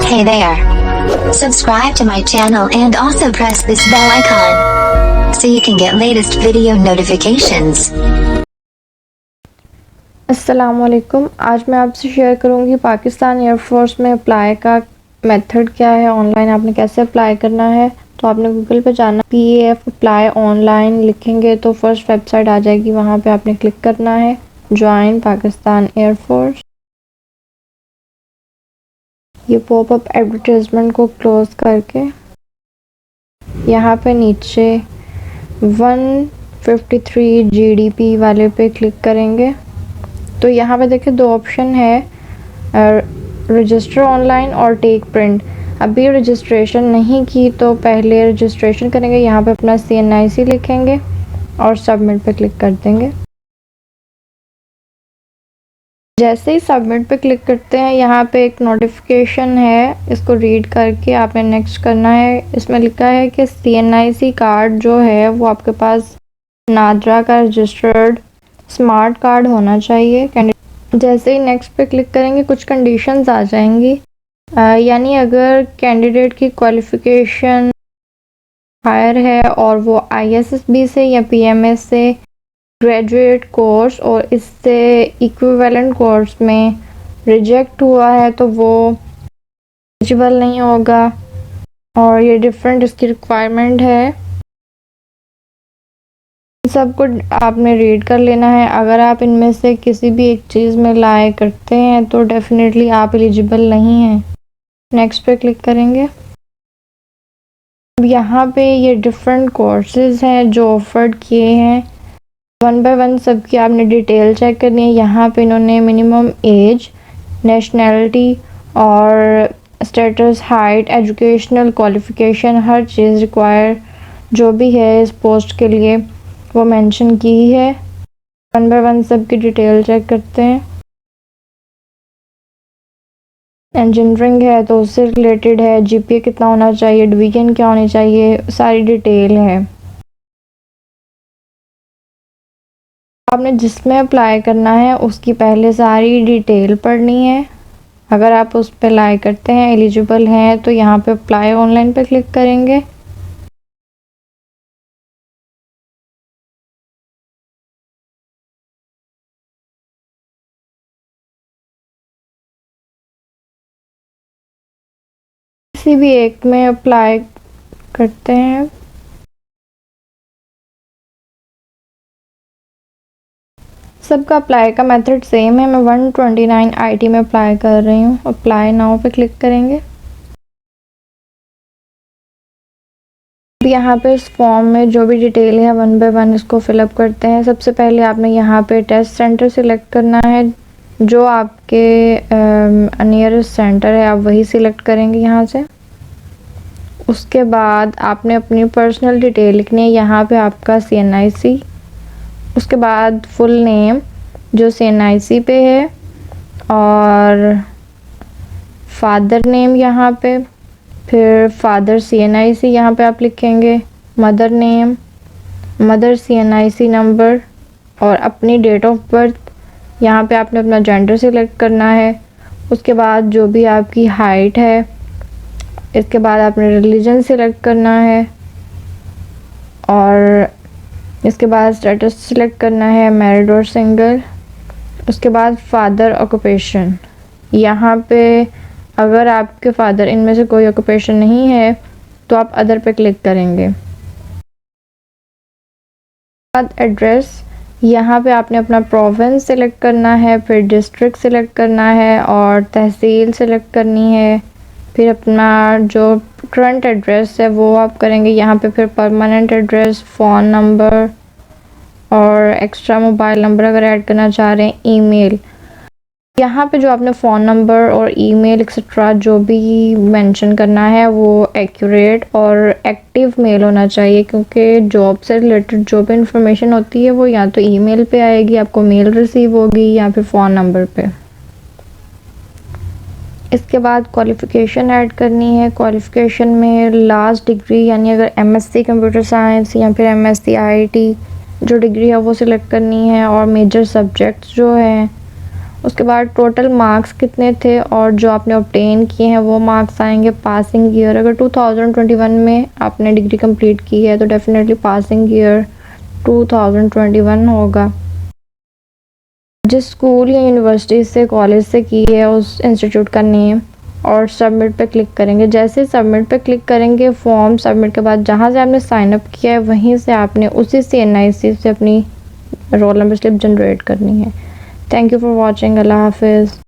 Hey there. Subscribe to my channel and also press this bell icon so you can get latest video notifications. अस्सलामुअलैकुम। आज मैं आपसे share करूंगी Pakistan air force में apply का method क्या है, ऑनलाइन आपने कैसे अप्लाई करना है। तो आपने गूगल पे जाना, PAF अप्लाई ऑनलाइन लिखेंगे तो फर्स्ट वेबसाइट आ जाएगी, वहाँ पे आपने क्लिक करना है ज्वाइन पाकिस्तान एयरफोर्स। ये पॉपअप एडवर्टाइजमेंट को क्लोज करके यहाँ पे नीचे 153 GDP वाले पे क्लिक करेंगे तो यहाँ पे देखिए दो ऑप्शन है, रजिस्टर ऑनलाइन और टेक प्रिंट। अभी रजिस्ट्रेशन नहीं की तो पहले रजिस्ट्रेशन करेंगे। यहाँ पे अपना CNIC लिखेंगे और सबमिट पे क्लिक कर देंगे। जैसे ही सबमिट पे क्लिक करते हैं यहाँ पे एक नोटिफिकेशन है, इसको रीड करके आपने नेक्स्ट करना है। इसमें लिखा है कि CNIC कार्ड जो है वो आपके पास नादरा का रजिस्टर्ड स्मार्ट कार्ड होना चाहिए। जैसे ही नेक्स्ट पे क्लिक करेंगे कुछ कंडीशंस आ जाएंगी, यानी अगर कैंडिडेट की क्वालिफ़िकेशन हायर है और वो ISSB से या PMS से ग्रेजुएट कोर्स और इससे इक्विवेलेंट कोर्स में रिजेक्ट हुआ है तो वो एलिजिबल नहीं होगा और ये डिफरेंट इसकी रिक्वायरमेंट है। सब कुछ आपने रीड कर लेना है। अगर आप इनमें से किसी भी एक चीज़ में लाए करते हैं तो डेफिनेटली आप एलिजिबल नहीं हैं। नेक्स्ट पे क्लिक करेंगे। अब यहाँ पे ये डिफरेंट कोर्सेज हैं जो ऑफर्ड किए हैं, 1 बाय 1 सबकी आपने डिटेल चेक करनी है। यहाँ पे इन्होंने मिनिमम एज, नेशनैलिटी और स्टेटस, हाइट, एजुकेशनल क्वालिफ़िकेशन, हर चीज़ रिक्वायर जो भी है इस पोस्ट के लिए वो मेंशन की है। 1 बाय 1 सबकी डिटेल चेक करते हैं। इंजीनियरिंग है तो उससे रिलेटेड है, GPA कितना होना चाहिए, डिवीजन क्या होनी चाहिए, सारी डिटेल है। आपने जिसमें अप्लाई करना है उसकी पहले सारी डिटेल पढ़नी है। अगर आप उस पर अप्लाई करते हैं, एलिजिबल हैं, तो यहाँ पे अप्लाई ऑनलाइन पे क्लिक करेंगे। किसी भी एक में अप्लाई करते हैं। सबका अप्लाई का मेथड सेम है। मैं 129 IT में अप्लाई कर रही हूँ। अप्लाई नाउ पे क्लिक करेंगे। यहाँ पे इस फॉर्म में जो भी डिटेल है 1 बाय 1 इसको फिलअप करते हैं। सबसे पहले आपने यहाँ पे टेस्ट सेंटर सिलेक्ट करना है, जो आपके नियरेस्ट सेंटर है आप वही सिलेक्ट करेंगे यहाँ से। उसके बाद आपने अपनी पर्सनल डिटेल लिखनी है, यहाँ पे आपका CNIC, उसके बाद फुल नेम जो CNIC पे है और फादर नेम यहाँ पे, फिर फादर CNIC यहाँ पे आप लिखेंगे, mother name, mother CNIC number और अपनी डेट ऑफ बर्थ। यहाँ पे आपने अपना जेंडर सिलेक्ट करना है। उसके बाद जो भी आपकी हाइट है, इसके बाद आपने रिलीजन सिलेक्ट करना है और इसके बाद स्टेटस सिलेक्ट करना है, मैरिड और सिंगल। उसके बाद फादर ऑक्यूपेशन, यहाँ पे अगर आपके फादर इनमें से कोई ऑक्यूपेशन नहीं है तो आप अदर पे क्लिक करेंगे। बाद एड्रेस, यहाँ पे आपने अपना प्रोविंस सिलेक्ट करना है, फिर डिस्ट्रिक्ट सिलेक्ट करना है और तहसील सिलेक्ट करनी है। फिर अपना जो करंट एड्रेस है वो आप करेंगे। यहाँ पे फिर परमानेंट एड्रेस, फ़ोन नंबर और एक्स्ट्रा मोबाइल नंबर अगर ऐड करना चाह रहे हैं, ईमेल। यहाँ पे जो आपने फ़ोन नंबर और ईमेल एक्सेट्रा जो भी मेंशन करना है वो एक्यूरेट और एक्टिव मेल होना चाहिए, क्योंकि जॉब से रिलेटेड जो भी इंफॉर्मेशन होती है वो या तो ईमेल पे आएगी, आपको मेल रिसीव होगी, या फिर फ़ोन नंबर पे। इसके बाद क्वालिफ़िकेशन ऐड करनी है। क्वालिफ़िकेशन में लास्ट डिग्री, यानी अगर MSc कंप्यूटर साइंस या फिर MSc IT जो डिग्री है वो सिलेक्ट करनी है और मेजर सब्जेक्ट्स जो हैं उसके बाद टोटल मार्क्स कितने थे और जो आपने ऑब्टेन किए हैं वो मार्क्स आएंगे। पासिंग ईयर, अगर 2021 में आपने डिग्री कंप्लीट की है तो डेफिनेटली पासिंग ईयर 2021 होगा। जिस स्कूल या यूनिवर्सिटी से, कॉलेज से की है उस इंस्टीट्यूट का नेम और सबमिट पे क्लिक करेंगे। जैसे सबमिट पे क्लिक करेंगे, फॉर्म सबमिट के बाद जहाँ से आपने साइन अप किया है वहीं से आपने उसी CNIC से अपनी रोल नंबर स्लिप जनरेट करनी है। Thank you for watching. अल्लाह हाफिज़।